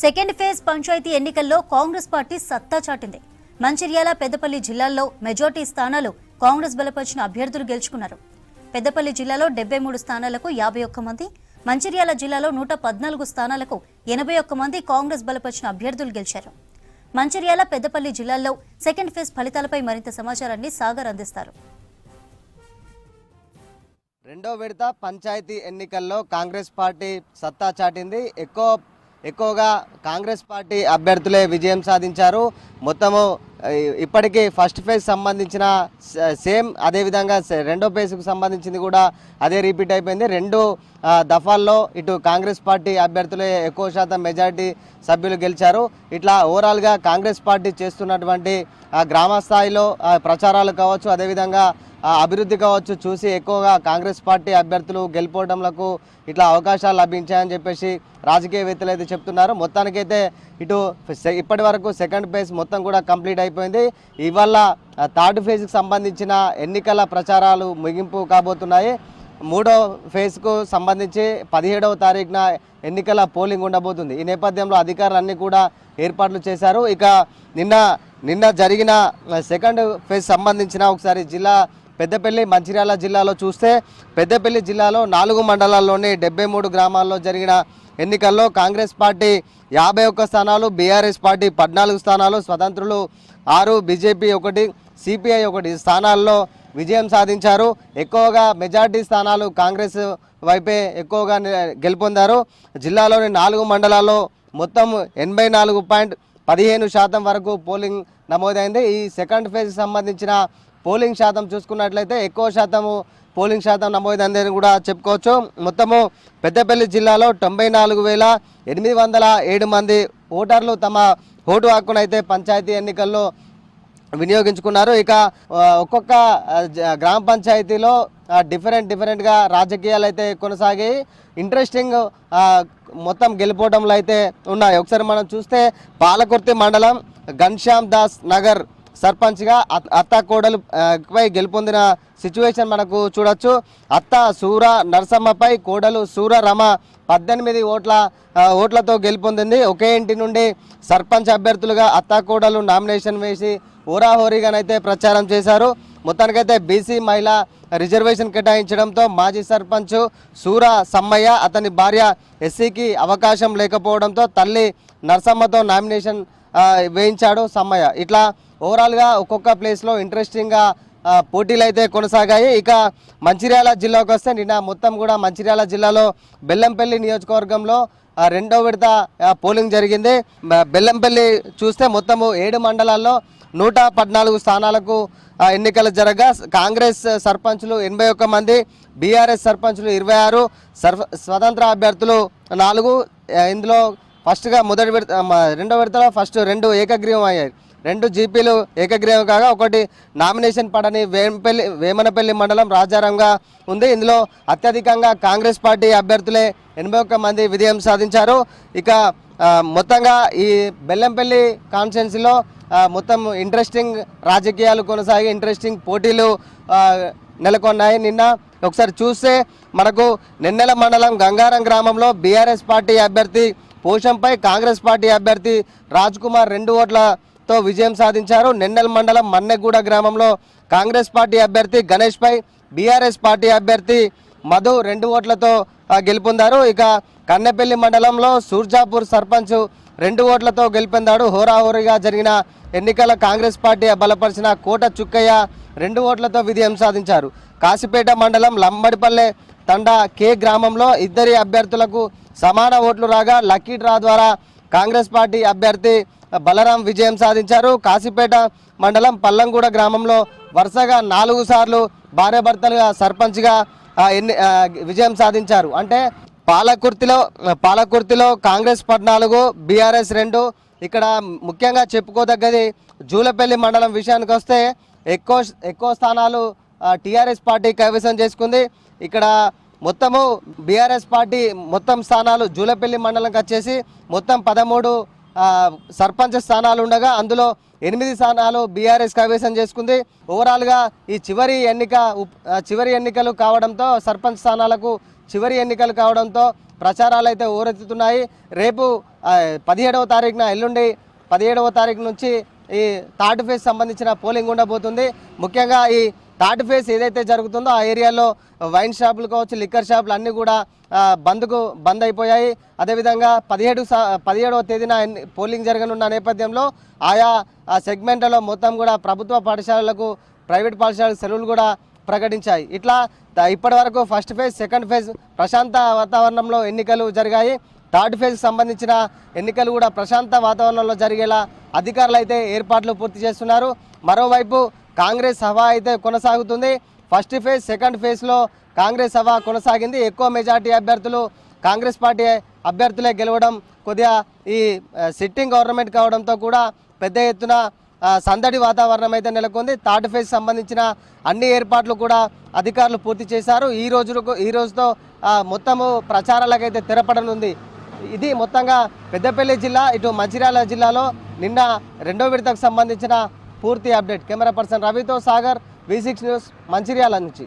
Second phase panchayat ఎన్నికల్లో Congress party సత్తా చాటింది. మంచిర్యాల, పెద్దపల్లి జిల్లాల్లో మెజార్టీ స్థానాలు కాంగ్రెస్ బలపరిచిన అభ్యర్థులు గెలుచుకున్నారు. పెద్దపల్లి జిల్లాలో 73 స్థానాలకు 51 మంది, మంచిర్యాల జిల్లాలో 114 స్థానాలకు 81 మంది కాంగ్రెస్ బలపరిచిన అభ్యర్థులు గెలిచారు. మంచిర్యాల, పెద్దపల్లి జిల్లాల్లో సెకండ్ ఫేజ్ ఫలితాలపై మరింత సమాచారాన్ని సాగర్ అందిస్తారు. రెండో విడత పంచాయతీ ఎన్నికల్లో కాంగ్రెస్ పార్టీ సత్తా చాటింది. ఎక్కువగా కాంగ్రెస్ పార్టీ అభ్యర్థులే విజయం సాధించారు. మొత్తము ఇప్పటికీ ఫస్ట్ ఫేజ్ సంబంధించిన సేమ్ అదేవిధంగా రెండో ఫేజ్కు సంబంధించింది కూడా అదే రిపీట్ అయిపోయింది. రెండు దఫాల్లో ఇటు కాంగ్రెస్ పార్టీ అభ్యర్థులే ఎక్కువ శాతం మెజారిటీ సభ్యులు గెలిచారు. ఇట్లా ఓవరాల్గా కాంగ్రెస్ పార్టీ చేస్తున్నటువంటి గ్రామ స్థాయిలో ప్రచారాలు కావచ్చు, అదేవిధంగా అభివృద్ధి కావచ్చు చూసి ఎక్కువగా కాంగ్రెస్ పార్టీ అభ్యర్థులు గెలుపోవడంలకు ఇట్లా అవకాశాలు లభించాయని చెప్పేసి రాజకీయవేత్తలు అయితే చెప్తున్నారు. మొత్తానికైతే ఇటు ఇప్పటి వరకు సెకండ్ ఫేజ్ మొత్తం కూడా కంప్లీట్ అయిపోయింది. ఇవాళ థర్డ్ ఫేజ్కి సంబంధించిన ఎన్నికల ప్రచారాలు ముగింపు కాబోతున్నాయి. మూడో ఫేజ్కు సంబంధించి 17వ తారీఖున ఎన్నికల పోలింగ్ ఉండబోతుంది. ఈ నేపథ్యంలో అధికారులన్నీ కూడా ఏర్పాట్లు చేశారు. ఇక నిన్న జరిగిన సెకండ్ ఫేజ్ సంబంధించిన ఒకసారి పెద్దపల్లి, మంచిర్యాల జిల్లాలో చూస్తే పెద్దపల్లి జిల్లాలో 4 మండలాల్లోని 73 గ్రామాల్లో జరిగిన ఎన్నికల్లో కాంగ్రెస్ పార్టీ 51 స్థానాలు, బీఆర్ఎస్ పార్టీ 14 స్థానాలు, స్వతంత్రులు 6, బీజేపీ 1, సిపిఐ 1 స్థానాల్లో విజయం సాధించారు. ఎక్కువగా మెజార్టీ స్థానాలు కాంగ్రెస్ వైపే ఎక్కువగా గెలుపొందారు. జిల్లాలోని 4 మండలాల్లో మొత్తం 84.15% వరకు పోలింగ్ నమోదైంది. ఈ సెకండ్ ఫేజ్ సంబంధించిన పోలింగ్ శాతం చూసుకున్నట్లయితే ఎక్కువ శాతము పోలింగ్ శాతం నమోదైందని కూడా చెప్పుకోవచ్చు. మొత్తము పెద్దపల్లి జిల్లాలో 94,807 మంది ఓటర్లు తమ ఓటు హక్కునైతే పంచాయతీ ఎన్నికల్లో వినియోగించుకున్నారు. ఇక ఒక్కొక్క గ్రామ పంచాయతీలో డిఫరెంట్గా రాజకీయాలు అయితే కొనసాగాయి. ఇంట్రెస్టింగ్ మొత్తం గెలుపోవడంలో అయితే ఉన్నాయి. ఒకసారి మనం చూస్తే పాలకుర్తి మండలం ఘన్శ్యామ్ దాస్ నగర్ సర్పంచ్గా అత్త కోడలు పై గెలుపొందిన సిచ్యువేషన్ మనకు చూడొచ్చు. అత్త సూర నరసమ్మపై కోడలు సూర రమ 18 ఓట్లతో గెలుపొందింది. ఒకే ఇంటి నుండి సర్పంచ్ అభ్యర్థులుగా అత్త కోడలు నామినేషన్ వేసి హోరాహోరీగానైతే ప్రచారం చేశారు. మొత్తానికైతే బీసీ మహిళ రిజర్వేషన్ కేటాయించడంతో మాజీ సర్పంచ్ సూర సమ్మయ్య, అతని భార్య ఎస్సీకి అవకాశం లేకపోవడంతో తల్లి నరసమ్మతో నామినేషన్ వేయించాడు సమ్మయ్య. ఇట్లా ఓవరాల్గా ఒక్కొక్క ప్లేస్లో ఇంట్రెస్టింగ్గా పోటీలు అయితే కొనసాగాయి. ఇక మంచిర్యాల జిల్లాకు వస్తే నిన్న మొత్తం కూడా మంచిర్యాల జిల్లాలో బెల్లంపల్లి నియోజకవర్గంలో రెండో విడత పోలింగ్ జరిగింది. బెల్లంపల్లి చూస్తే మొత్తము 7 మండలాల్లో 114 స్థానాలకు ఎన్నికలు జరగగా కాంగ్రెస్ సర్పంచులు 81 మంది, బీఆర్ఎస్ సర్పంచులు 26, స్వతంత్ర అభ్యర్థులు 4. ఇందులో ఫస్ట్గా రెండో విడతలో ఫస్ట్ 2 ఏకగ్రీవం అయ్యాయి. 2 జీపీలు ఏకగ్రీవం కాగా 1 నామినేషన్ పడని వేమనపల్లి మండలం రాజారంగా ఉంది. ఇందులో అత్యధికంగా కాంగ్రెస్ పార్టీ అభ్యర్థులే 81 మంది విజయం సాధించారు. ఇక మొత్తంగా ఈ బెల్లంపల్లి కాన్స్టిట్యున్సీలో మొత్తం ఇంట్రెస్టింగ్ రాజకీయాలు కొనసాగి ఇంట్రెస్టింగ్ పోటీలు నెలకొన్నాయి. నిన్న ఒకసారి చూస్తే మనకు నెన్నెల మండలం గంగారం గ్రామంలో బీఆర్ఎస్ పార్టీ అభ్యర్థి పోషంపై కాంగ్రెస్ పార్టీ అభ్యర్థి రాజ్ కుమార్ 2 ఓట్లతో విజయం సాధించారు. నెన్నెల మండలం మన్నెగూడ గ్రామంలో కాంగ్రెస్ పార్టీ అభ్యర్థి గణేష్పై బీఆర్ఎస్ పార్టీ అభ్యర్థి మధు 2 ఓట్లతో గెలుపొందారు. ఇక కన్నెపల్లి మండలంలో సూర్జాపూర్ సర్పంచ్ 2 ఓట్లతో గెలుపొందాడు. హోరాహోరీగా జరిగిన ఎన్నికల కాంగ్రెస్ పార్టీ బలపరిచిన కోట చుక్కయ్య 2 ఓట్లతో విజయం సాధించారు. కాశీపేట మండలం లంబడిపల్లె తండా కే గ్రామంలో 2 అభ్యర్థులకు సమాన ఓట్లు రాగా లక్కీ డ్రా ద్వారా కాంగ్రెస్ పార్టీ అభ్యర్థి బలరాం విజయం సాధించారు. కాశీపేట మండలం పల్లంగూడ గ్రామంలో వరుసగా 4 సార్లు భార్యాభర్తలుగా సర్పంచ్గా విజయం సాధించారు. అంటే పాలకుర్తిలో కాంగ్రెస్ 14, బీఆర్ఎస్ 2. ఇక్కడ ముఖ్యంగా చెప్పుకోదగ్గది జూలపల్లి మండలం విషయానికి వస్తే ఎక్కువ స్థానాలు టీఆర్ఎస్ పార్టీ కైవసం చేసుకుంది. ఇక్కడ మొత్తము బీఆర్ఎస్ పార్టీ మొత్తం స్థానాలు జూలపల్లి మండలంకి వచ్చేసి మొత్తం 13 సర్పంచ్ స్థానాలు ఉండగా అందులో 8 స్థానాలు బీఆర్ఎస్ కైవసం చేసుకుంది. ఓవరాల్గా ఈ చివరి ఎన్నికలు కావడంతో సర్పంచ్ స్థానాలకు చివరి ఎన్నికలు కావడంతో ప్రచారాలు అయితే ఊరెత్తుతున్నాయి. రేపు 17వ తారీఖున ఎల్లుండి 17వ తారీఖు నుంచి ఈ థర్డ్ ఫేజ్ సంబంధించిన పోలింగ్ ఉండబోతుంది. ముఖ్యంగా ఈ థర్డ్ ఫేజ్ ఏదైతే జరుగుతుందో ఆ ఏరియాలో వైన్ షాపులు కావచ్చు, లిక్కర్ షాపులు అన్నీ కూడా బంద్ అయిపోయాయి. అదేవిధంగా 17వ తేదీన పోలింగ్ జరగనున్న నేపథ్యంలో ఆయా సెగ్మెంట్లలో మొత్తం కూడా ప్రభుత్వ పాఠశాలలకు, ప్రైవేట్ పాఠశాలకు సెలవులు కూడా ప్రకటించాయి. ఇట్లా ఇప్పటి వరకు ఫస్ట్ ఫేజ్, సెకండ్ ఫేజ్ ప్రశాంత వాతావరణంలో ఎన్నికలు జరిగాయి. థర్డ్ ఫేజ్కి సంబంధించిన ఎన్నికలు కూడా ప్రశాంత వాతావరణంలో జరిగేలా అధికారులు అయితే ఏర్పాట్లు పూర్తి చేస్తున్నారు. మరోవైపు కాంగ్రెస్ హవా అయితే కొనసాగుతుంది. ఫస్ట్ ఫేజ్, సెకండ్ ఫేజ్లో కాంగ్రెస్ హవా కొనసాగింది. ఎక్కువ మెజార్టీ అభ్యర్థులు కాంగ్రెస్ పార్టీ అభ్యర్థులే గెలవడం, కొద్దిగా ఈ సిట్టింగ్ గవర్నమెంట్ కావడంతో కూడా పెద్ద ఎత్తున సందడి వాతావరణం అయితే నెలకొంది. థర్డ్ ఫేజ్ సంబంధించిన అన్ని ఏర్పాట్లు కూడా అధికారులు పూర్తి చేశారు. ఈ రోజుతో మొత్తము ప్రచారాలకైతే తెరపడనుంది. ఇది మొత్తంగా పెద్దపల్లి జిల్లా, ఇటు మంచిర్యాల జిల్లాలో నిన్న 2వ విడతకు సంబంధించిన పూర్తి అప్డేట్. కెమెరా పర్సన్ రవితో సాగర్, V6 న్యూస్, మంచిర్యాల నుంచి.